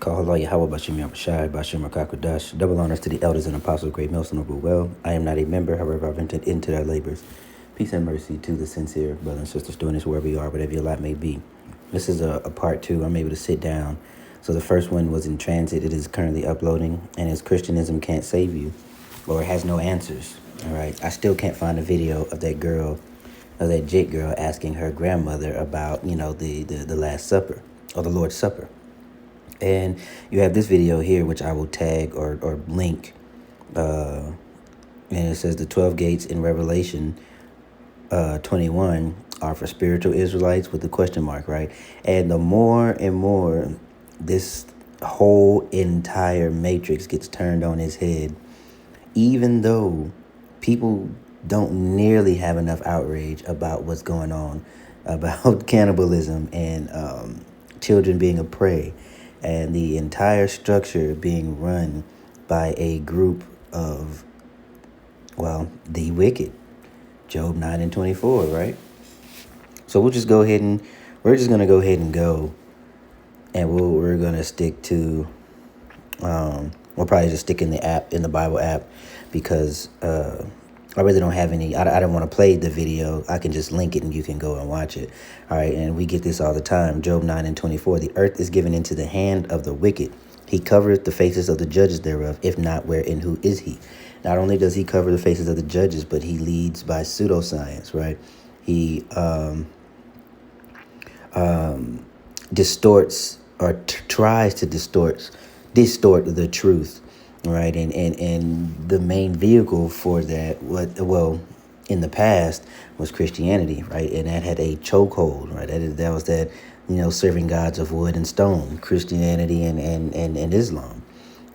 Kahala Yahweh Bashim Yabashai Bashim Rakakudash. Double honors to the elders and apostles, great Milson of well. I am not a member, however, I've entered into their labors. Peace and mercy to the sincere brothers and sisters doing this wherever you are, whatever your lot may be. This is a part two. I'm able to sit down. So the first one was in transit. It is currently uploading, and it's Christianism Can't Save You, or it has no answers. All right. I still can't find a video of that girl, of that Jake girl asking her grandmother about, the Last Supper or the Lord's Supper. And you have this video here, which I will tag or link. And it says the 12 gates in Revelation 21 are for spiritual Israelites with the question mark, right? And the more and more this whole entire matrix gets turned on its head, even though people don't nearly have enough outrage about what's going on, about cannibalism and children being a prey, and the entire structure being run by a group of, the wicked. Job 9 and 24, right? So we're just going to go ahead and go, and we're going to stick to, we'll probably just stick in the Bible app, because I really don't have any. I don't want to play the video. I can just link it and you can go and watch it. All right. And we get this all the time. Job 9 and 24. The earth is given into the hand of the wicked. He covereth the faces of the judges thereof. If not, where and who is he? Not only does he cover the faces of the judges, but he leads by pseudoscience, right? He distorts or tries to distort the truth. Right, and the main vehicle for that, in the past, was Christianity, right, and that had a chokehold, right. That was that, serving gods of wood and stone, Christianity and Islam,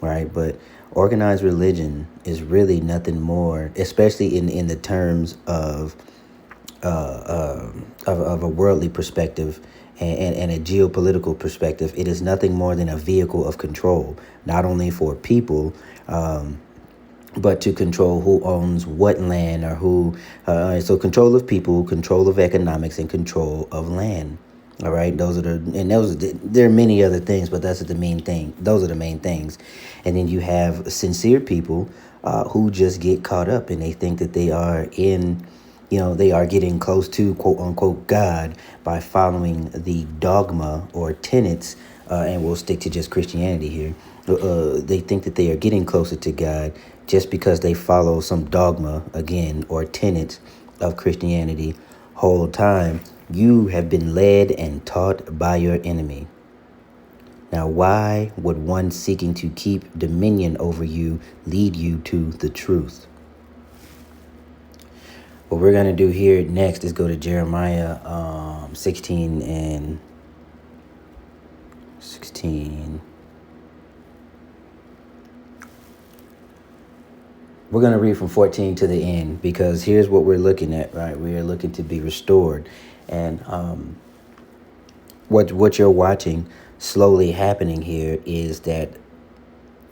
right. But organized religion is really nothing more, especially in the terms of a worldly perspective. And a geopolitical perspective, it is nothing more than a vehicle of control, not only for people, but to control who owns what land or who. So control of people, control of economics, and control of land. All right, there are many other things, but that's the main thing. Those are the main things. And then you have sincere people who just get caught up, and they think that they are they are getting close to, quote unquote, God by following the dogma or tenets, and we'll stick to just Christianity here. They think that they are getting closer to God just because they follow some dogma, again, or tenets of Christianity. Whole time, you have been led and taught by your enemy. Now, why would one seeking to keep dominion over you lead you to the truth? What we're going to do here next is go to Jeremiah 16 and 16. We're going to read from 14 to the end, because here's what we're looking at, right? We are looking to be restored. And what you're watching slowly happening here is that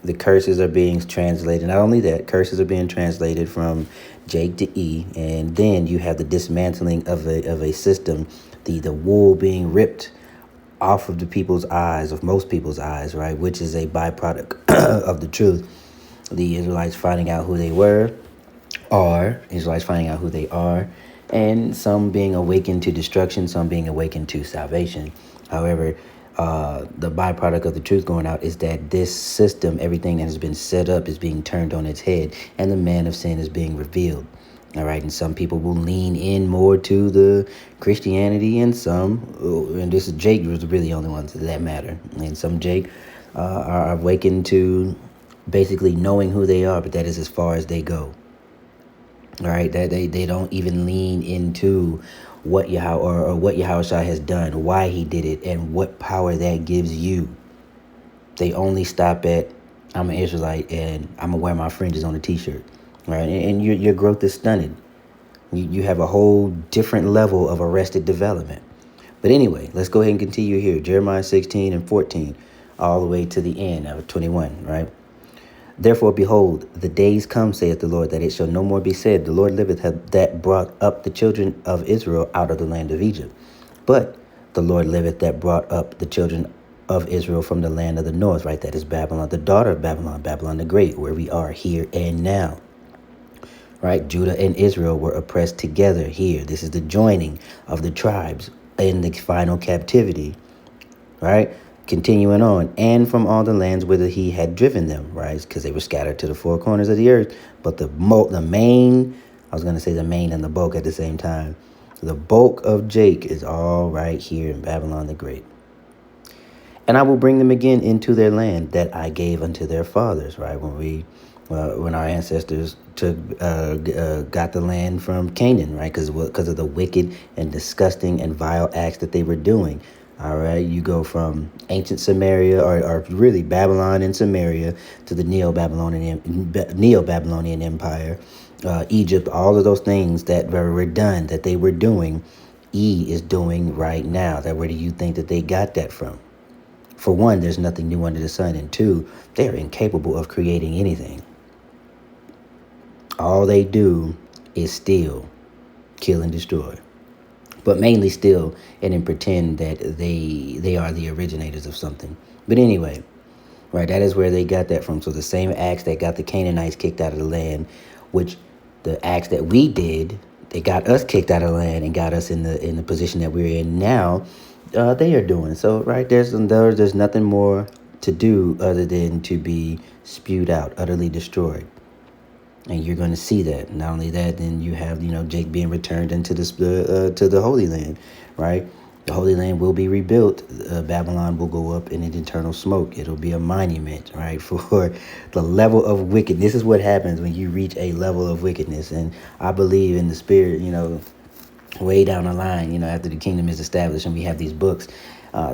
the curses are being translated. Not only that, curses are being translated from Jake to E, and then you have the dismantling of a system, the wool being ripped off of most people's eyes, right, which is a byproduct of the truth. The Israelites finding out who they Israelites finding out who they are, and some being awakened to destruction, some being awakened to salvation. However, the byproduct of the truth going out is that this system, everything that has been set up, is being turned on its head, and the man of sin is being revealed. All right, and some people will lean in more to the Christianity, and this is Jake was really the only ones that matter, and some Jake are awakened to basically knowing who they are, but that is as far as they go. All right, that they don't even lean into what Yahushua has done, why he did it, and what power that gives you. They only stop at, I'm an Israelite and I'm gonna wear my fringes on a t-shirt, right? And your growth is stunted. You have a whole different level of arrested development. But anyway, let's go ahead and continue here. Jeremiah 16 and 14, all the way to the end of 21, right? Therefore, behold, the days come, saith the Lord, that it shall no more be said, the Lord liveth that brought up the children of Israel out of the land of Egypt. But the Lord liveth that brought up the children of Israel from the land of the north, right? That is Babylon, the daughter of Babylon, Babylon the Great, where we are here and now, right? Judah and Israel were oppressed together here. This is the joining of the tribes in the final captivity, right? Continuing on, and from all the lands whither he had driven them, right? Because they were scattered to the four corners of the earth. But the main, I was going to say the main and the bulk at the same time. The bulk of Jake is all right here in Babylon the Great. And I will bring them again into their land that I gave unto their fathers, right? When our ancestors got the land from Canaan, right? Because of the wicked and disgusting and vile acts that they were doing. All right, you go from ancient Samaria, or really Babylon and Samaria, to the Neo-Babylonian Empire, Egypt, all of those things that were done, that they were doing, E is doing right now. Where do you think that they got that from? For one, there's nothing new under the sun, and two, they are incapable of creating anything. All they do is steal, kill, and destroy. But mainly steal and then pretend that they are the originators of something. But anyway, right, that is where they got that from. So the same acts that got the Canaanites kicked out of the land, which the acts that we did, they got us kicked out of the land and got us in the position that we're in now, they are doing. So, right, there's nothing more to do other than to be spewed out, utterly destroyed. And you're going to see that. Not only that, then you have, Jake being returned into to the Holy Land, right? The Holy Land will be rebuilt. Babylon will go up in an eternal smoke. It'll be a monument, right, for the level of wickedness. This is what happens when you reach a level of wickedness. And I believe in the spirit, way down the line, after the kingdom is established and we have these books,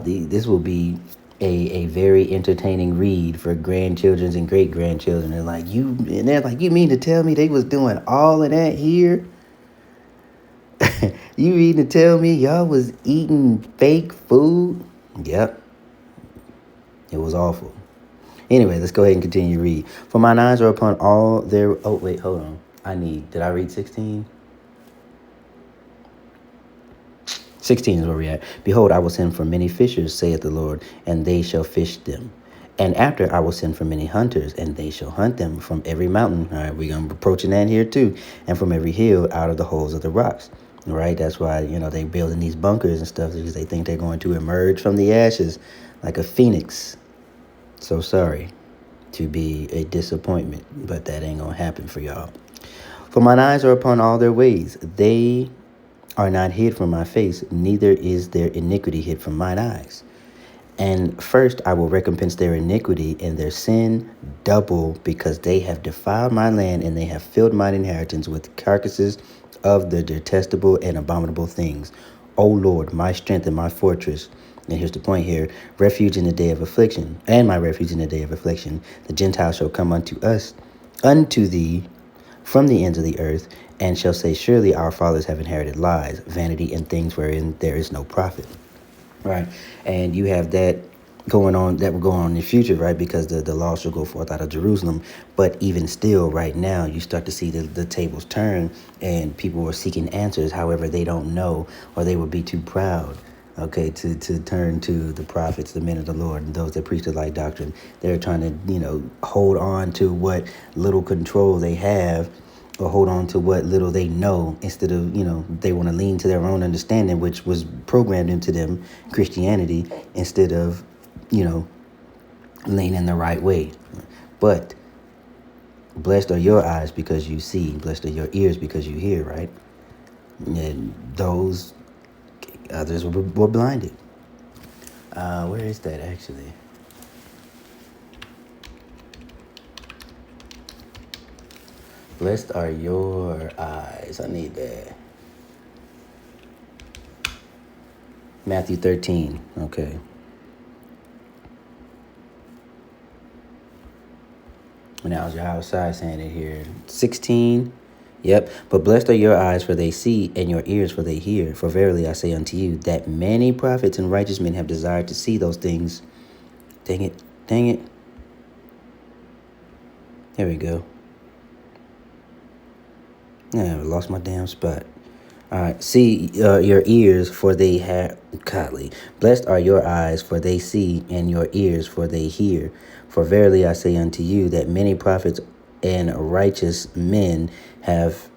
this will be a very entertaining read for grandchildren and great grandchildren. They're like, you mean to tell me they was doing all of that here? You mean to tell me y'all was eating fake food? Yep. It was awful. Anyway, let's go ahead and continue to read. For mine eyes are upon all their... Oh, wait, hold on. Did I read 16? 16 is where we're at. Behold, I will send for many fishers, saith the Lord, and they shall fish them. And after I will send for many hunters, and they shall hunt them from every mountain. All right, we're going to be approaching that here too. And from every hill out of the holes of the rocks. All right, that's why, they building these bunkers and stuff because they think they're going to emerge from the ashes like a phoenix. So sorry to be a disappointment, but that ain't going to happen for y'all. For mine eyes are upon all their ways. They are not hid from my face, neither is their iniquity hid from mine eyes. And first I will recompense their iniquity and their sin double, because they have defiled my land, and they have filled mine inheritance with carcasses of the detestable and abominable things. O Lord, my strength and my fortress. And here's the point here: refuge in the day of affliction, and my refuge in the day of affliction. The Gentiles shall come unto thee, from the ends of the earth, and shall say, surely our fathers have inherited lies, vanity, and things wherein there is no profit. Right. And you have that going on, that will go on in the future, right? Because the law shall go forth out of Jerusalem. But even still, right now, you start to see the tables turn, and people are seeking answers. However, they don't know, or they will be too proud, okay, to turn to the prophets, the men of the Lord, and those that preach the light doctrine. They're trying to, hold on to what little control they have, or hold on to what little they know, instead of, they want to lean to their own understanding, which was programmed into them, Christianity, instead of, leaning the right way. But blessed are your eyes because you see, blessed are your ears because you hear, right? And those others were blinded. Where is that actually? Blessed are your eyes. I need that. Matthew 13. Okay. Now, you're outside saying it here. 16. Yep. But blessed are your eyes, for they see, and your ears, for they hear. For verily I say unto you, that many prophets and righteous men have desired to see those things. Dang it. There we go. Yeah, I lost my damn spot. All right. See your ears, for they have. Godly. Blessed are your eyes, for they see, and your ears, for they hear. For verily I say unto you that many prophets and righteous men have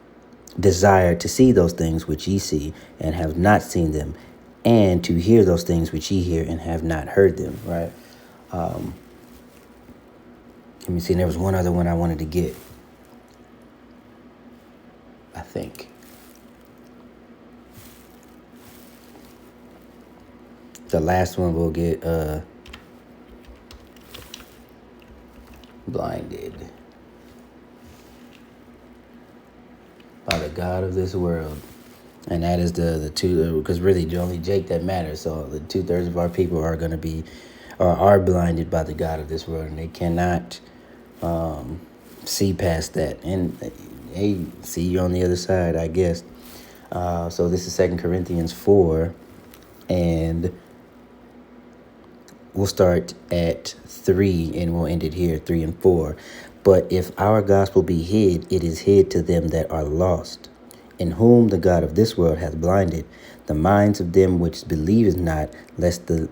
desired to see those things which ye see, and have not seen them, and to hear those things which ye hear, and have not heard them. Right. Let me see. There was one other one I wanted to get. I think. The last one will get blinded by the God of this world. And that is the two, because really only Jake that matters. So the 2/3 of our people are going to be, or are blinded by the God of this world, and they cannot see past that. And hey, see you on the other side, I guess. So this is 2 Corinthians 4, and we'll start at 3 and we'll end it here, 3 and 4. But if our gospel be hid, it is hid to them that are lost, in whom the God of this world hath blinded the minds of them which believe not, lest the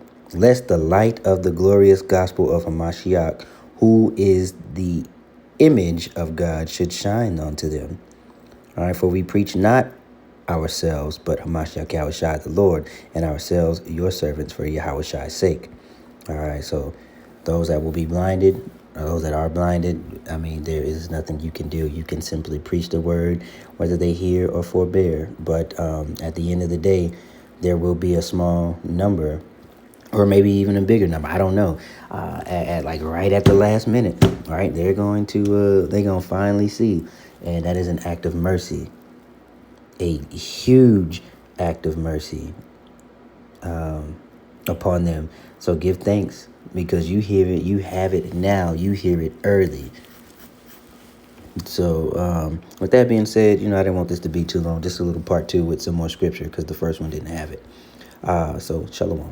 light of the glorious gospel of Hamashiach, who is the image of God, should shine unto them. All right, for we preach not ourselves, but Hamashiach Yahushua the Lord, and ourselves your servants for Yahushua's sake. All right, so those that will be blinded, or those that are blinded, I mean, there is nothing you can do. You can simply preach the word, whether they hear or forbear. But at the end of the day, there will be a small number, or maybe even a bigger number. I don't know. At like right at the last minute, all right, they're going to finally see, and that is an act of mercy, a huge act of mercy upon them. So give thanks, because you hear it, you have it now, you hear it early. So with that being said, I didn't want this to be too long, just a little part 2 with some more scripture, because the first one didn't have it. So shalom.